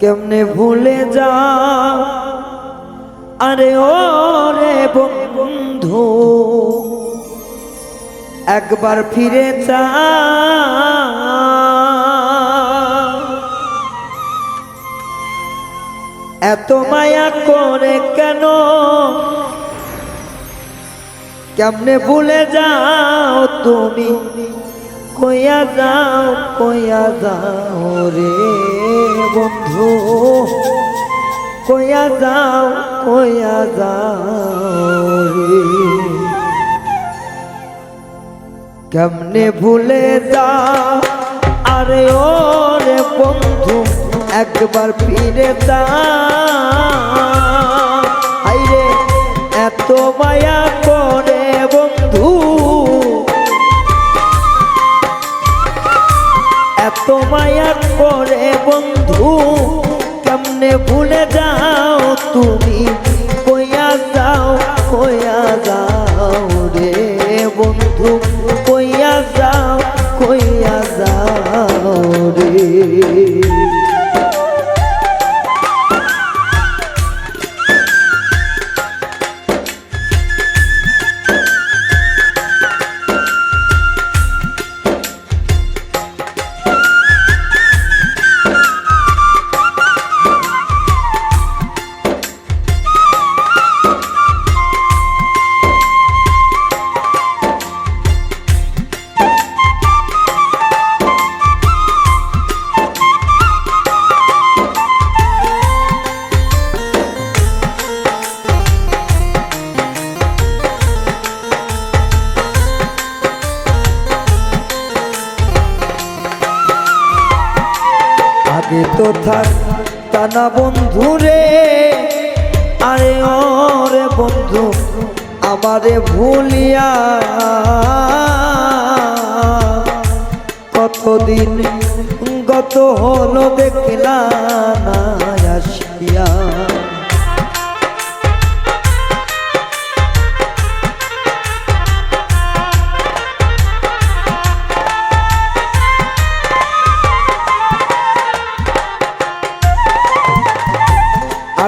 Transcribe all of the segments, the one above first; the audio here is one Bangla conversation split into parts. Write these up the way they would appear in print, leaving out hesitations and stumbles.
কেমনে ভুলে যা আরে ও রে বন্ধু একবার ফিরে যা এত মায়া করে কেন কেমনে ভুলে যাও তুমি কইয়া যাও রে বন্ধু কইয়া যাও রে কেমনে ভুলে যাও আরে ও রে বন্ধু একবার ফিরে যা আইরে এত মায়া করে বন্ধু এত মায়া করে বন্ধু কেমনে ভুলে যাও তুমি কইয়া যাও রে বন্ধু কইয়া যাও রে আগে তো থাক টানা বন্ধু রে আরে ওরে বন্ধু আমারে ভুলিয়া কতদিন গত হলো দেখলা না আসিয়া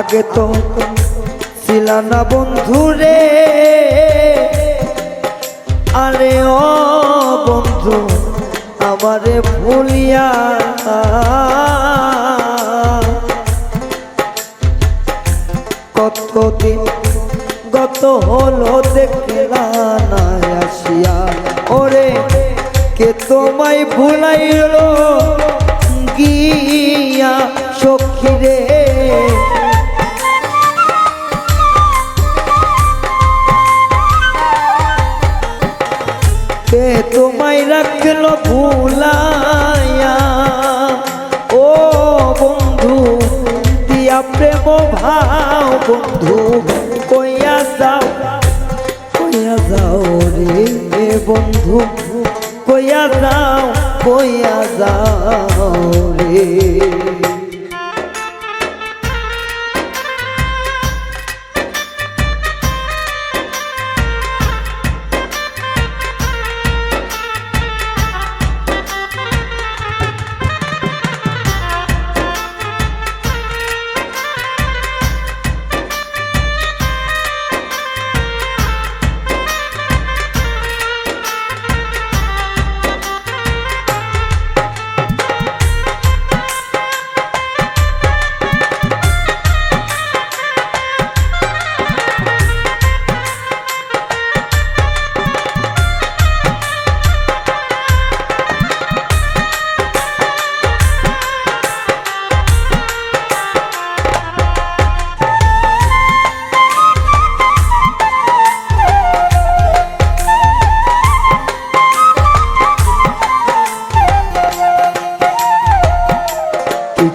আগে তো ছিলা না বন্ধু রে আরে ও বন্ধু আমারে ভুলিয়া কতদিন গত হলো দেখলা না আসিয়া ওরে কে তোমায় ভুলাইলো গিয়া সখী রে কে তোমায় রাখলো ভুলাইয়া ও বন্ধু দিয়া প্রেম ভাও বন্ধু কইয়া যাও রে বন্ধু কইয়া যাও রে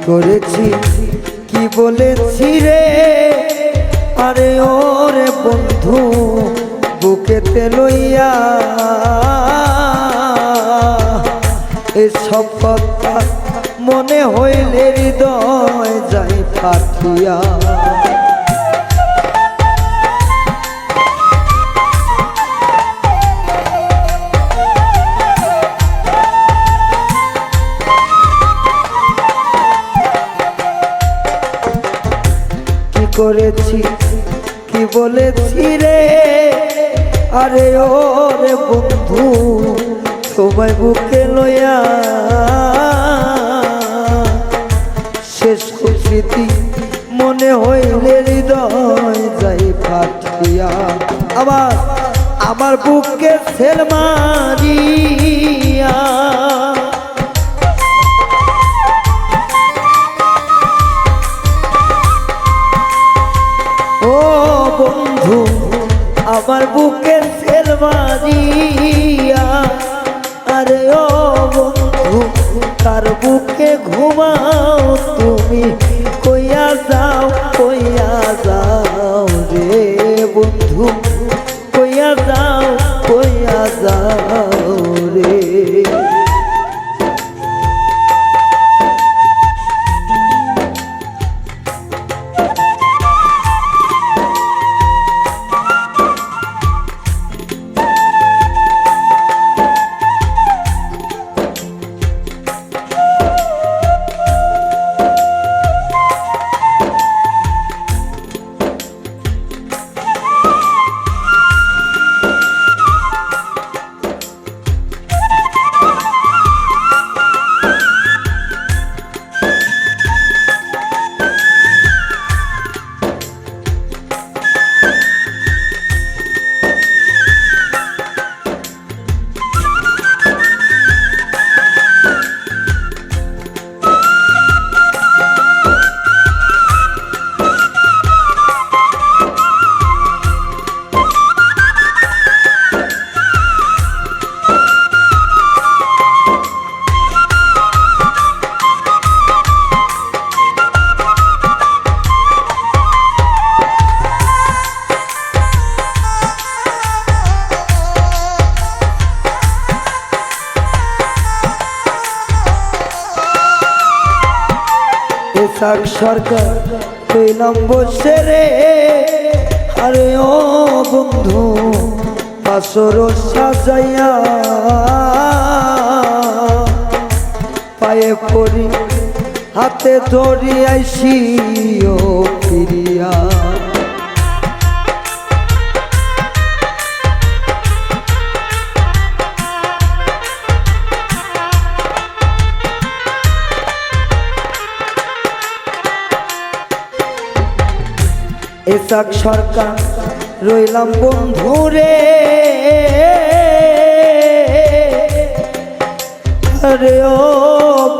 করেছি কি বলেছি রে আরে ওরে বন্ধু বুকেতে লইয়া এসব কথা মনে হইলে হৃদয় যাই ফাটিয়া করেছি কি বলেছি রে, আরে ও রে বন্ধু তোমায় বুকে লইয়া শেষ স্মৃতি মনে হইলে হৃদয় যাই ফাটিয়া। আবার আমার বুকে সেল মারিয়া ও বন্ধু আমার বুকে সেল মারিয়া, আরে ও বন্ধু তার বুকে ঘুমাও তুমি, কইয়া যাও রে বন্ধু, কইয়া যাও রে। ইসাক সরকার কইলাম বসে রে, আরে ও বন্ধু আসর সাজাইয়া পায়ে পড়ি হাতে ধরি আইসি ও ফিরিয়া। ইসাক সরকার রইলাম বন্ধু রে, আরে ও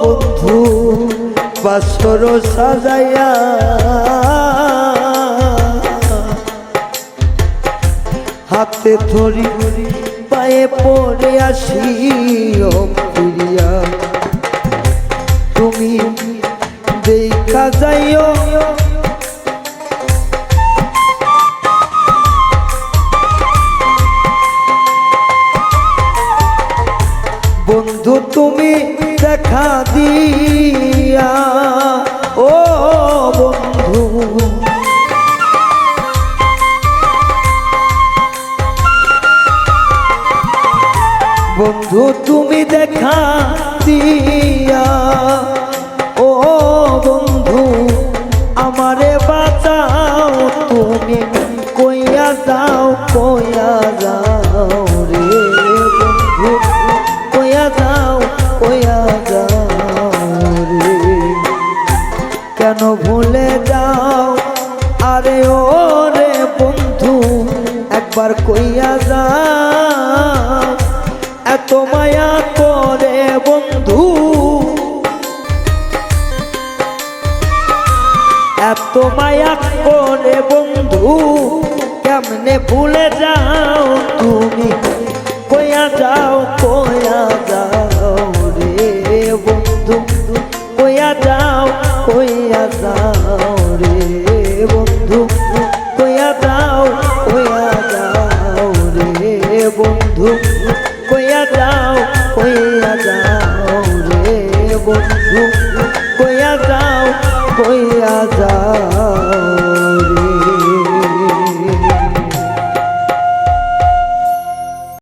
বন্ধু বাসর সাজাইয়া হাতে ধরি পায়ে পড়ে আসি ও ফিরিয়া। তুমি দেখা যাইও বন্ধু, তুমি দেখা দিয়া ও বন্ধু, বন্ধু তুমি দেখা দিয়া ও বন্ধু আমারে বাঁচাও, তুমি কইয়া যাও রে বন্ধু, কইয়া যাও রে। কেন ভুলে যাও আরে ও রে বন্ধু, একবার কইয়া যাও এত মায়া করে বন্ধু, এত মায়া করে বন্ধু, কেমনে ভুলে যাও তুমি, কইয়া যাও রে বন্ধু, কইয়া যাও রে বন্ধু, কইয়া যাও রে বন্ধু, কইয়া যাও রে বন্ধু।